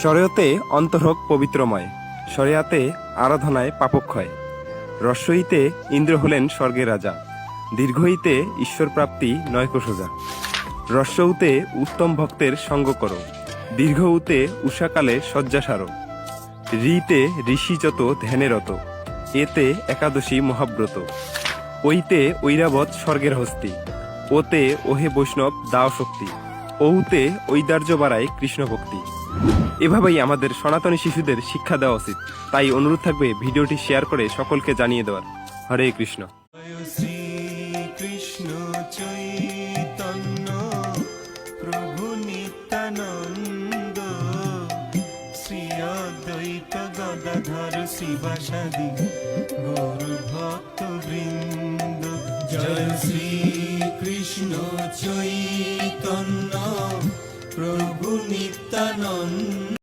শরীয়তে অন্তরক পবিত্রময়, শরিয়াতে আরাধনায় পাপক্ষয়। রস্বইতে ইন্দ্র হলেন স্বর্গের রাজা, দীর্ঘইতে ঈশ্বর প্রাপ্তি নয়কো সোজা। রস্যউতে উত্তম ভক্তের সঙ্গ করো, দীর্ঘউতে উষাকালে শয্যাসারো। ঋতে ঋষি যত ধ্যানেরত, এতে একাদশী মহাব্রত। ঐতে ঐরাবত স্বর্গের হস্তি, ওতে ওহে বৈষ্ণব দাও শক্তি। ঔতে ঐদার্য বাড়ায় কৃষ্ণ ভক্তি। এভাবেই আমাদের সনাতনী শিশুদের শিক্ষা দেওয়া উচিত। তাই অনুরোধ থাকবে ভিডিওটি শেয়ার করে সকলকে জানিয়ে দেওয়ার। হরে কৃষ্ণ। শ্রী কৃষ্ণ চৈতন্য প্রভু নিত্যানন্দ, শ্রী অদ্বৈত গদাধর শিবাসাদি গৌর ভক্ত বৃন্দ। জয় শ্রী কৃষ্ণ চৈতন্য প্রভু নিত্যানন্দ।